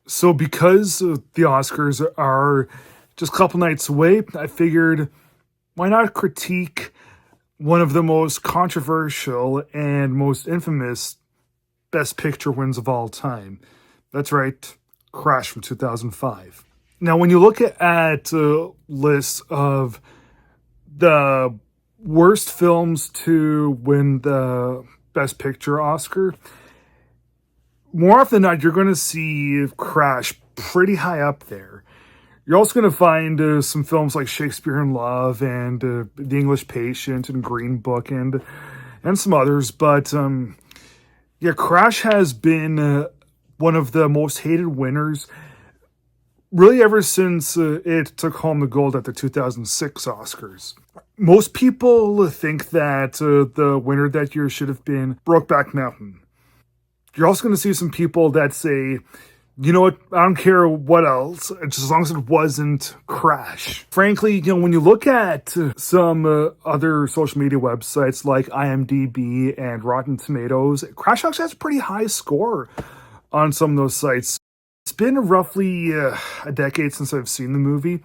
So because the Oscars are just a couple nights away, I figured why not critique one of the most controversial and most infamous Best Picture wins of all time. That's right, Crash from 2005. Now, when you look at lists of the worst films to win the Best Picture Oscar, more often than not, you're going to see Crash pretty high up there. You're also going to find some films like Shakespeare in Love and The English Patient and Green Book and some others. But yeah, Crash has been one of the most hated winners really ever since it took home the gold at the 2006 Oscars. Most people think that the winner that year should have been Brokeback Mountain. You're also going to see some people that say, you know what, I don't care what else, just as long as it wasn't Crash. Frankly, when you look at some other social media websites like IMDb and Rotten Tomatoes, Crash actually has a pretty high score on some of those sites. It's been roughly a decade since I've seen the movie,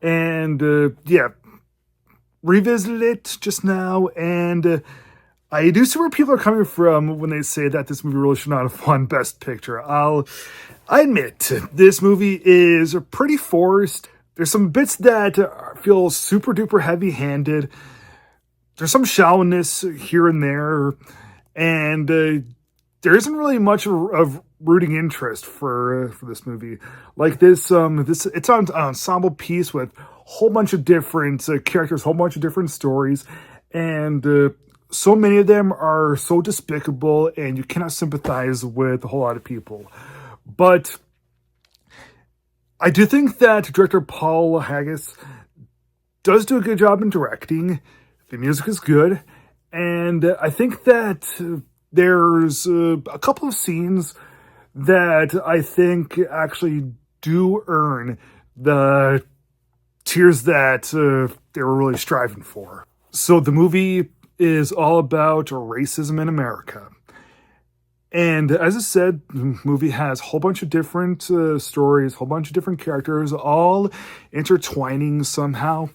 and yeah, revisited it just now, and I do see where people are coming from when they say that this movie really should not have won Best Picture. I admit, this movie is pretty forced. There's some bits that feel super duper heavy-handed. There's some shallowness here and there, and there isn't really much of rooting interest for this movie. Like this it's an ensemble piece with a whole bunch of different characters, a whole bunch of different stories, and so many of them are so despicable, and you cannot sympathize with a whole lot of people. But I do think that director Paul Haggis does do a good job in directing. The music is good, and I think that there's a couple of scenes that I think actually do earn the tears that they were really striving for. So the movie is all about racism in America. And as I said, the movie has a whole bunch of different stories, a whole bunch of different characters, all intertwining somehow.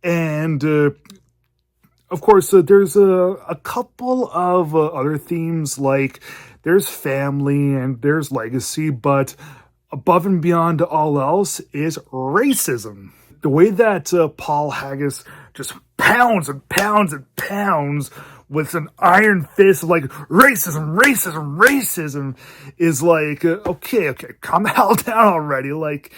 And of course, there's a couple of other themes, like there's family and there's legacy, but above and beyond all else is racism. The way that Paul Haggis just pounds and pounds and pounds with an iron fist of like racism is like, okay, calm the hell down already. Like,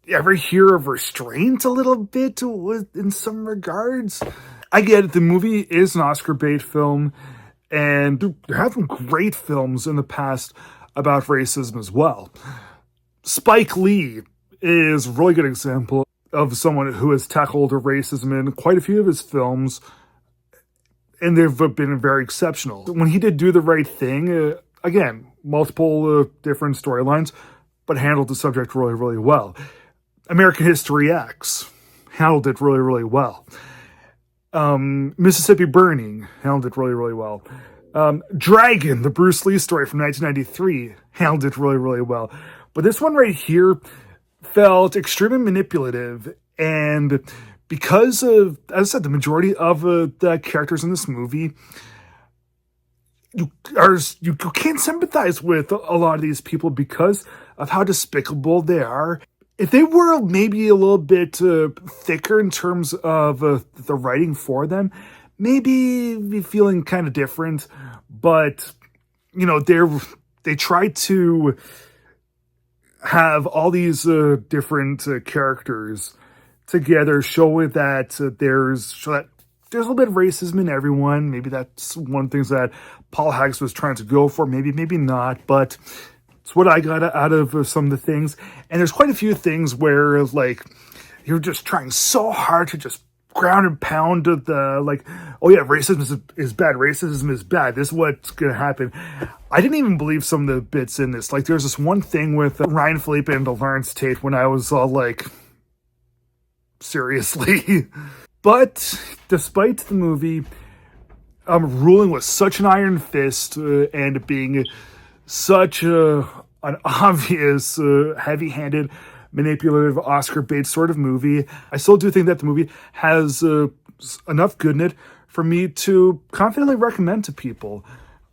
you ever hear of restraint a little bit in some regards? I get it, the movie is an Oscar bait film, and there have been great films in the past about racism as well. Spike Lee is a really good example of someone who has tackled racism in quite a few of his films, and they've been very exceptional. When he did Do the Right Thing, again, multiple different storylines, but handled the subject really, really well. American History X handled it really, really well. Mississippi Burning handled it really, really well. Dragon, the Bruce Lee story from 1993, handled it really, really well. But this one right here felt extremely manipulative, and because of, as I said, the majority of the characters in this movie, you can't sympathize with a lot of these people because of how despicable they are. If they were maybe a little bit thicker in terms of the writing for them, maybe be feeling kind of different. But they try to have all these different characters together, show that there's a little bit of racism in everyone. Maybe that's one of the things that Paul Haggis was trying to go for. Maybe not, but it's what I got out of some of the things. And there's quite a few things where, like, you're just trying so hard to just ground and pound the, like, oh yeah, racism is bad. Racism is bad. This is what's going to happen. I didn't even believe some of the bits in this. Like, there's this one thing with Ryan Phillippe and Lawrence Tate when I was all like, seriously? But despite the movie ruling with such an iron fist and being such a an obvious, heavy-handed, manipulative Oscar bait sort of movie. I still do think that the movie has enough good in it for me to confidently recommend to people.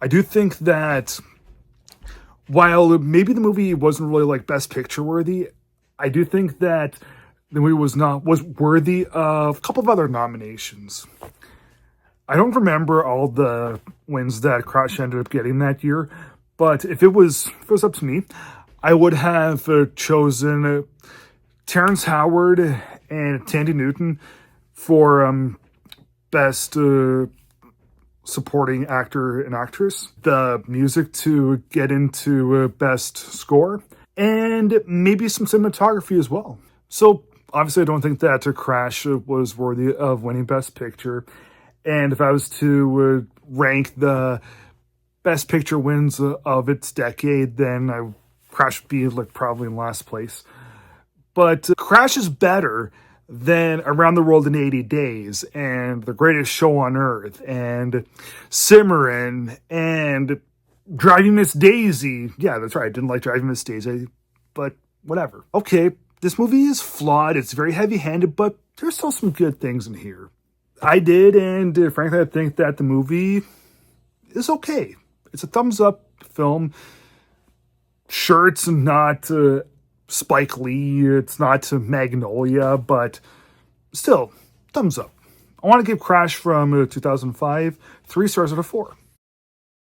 I do think that while maybe the movie wasn't really like Best Picture worthy, I do think that the movie was worthy of a couple of other nominations. I don't remember all the wins that Crash ended up getting that year, but if it was up to me, I would have chosen Terrence Howard and Tandy Newton for best supporting actor and actress, the music to get into best score, and maybe some cinematography as well. So obviously I don't think that Crash was worthy of winning Best Picture. And if I was to rank the Best Picture wins of its decade, then Crash would be like probably in last place. But Crash is better than Around the World in 80 Days and The Greatest Show on Earth and Cimarron and Driving Miss Daisy. Yeah, that's right. I didn't like Driving Miss Daisy, but whatever. Okay, this movie is flawed. It's very heavy-handed, but there's still some good things in here. I did, and frankly, I think that the movie is okay. It's a thumbs-up film. Sure, it's not Spike Lee, it's not Magnolia, but still, thumbs up. I want to give Crash from 2005 3 stars out of 4.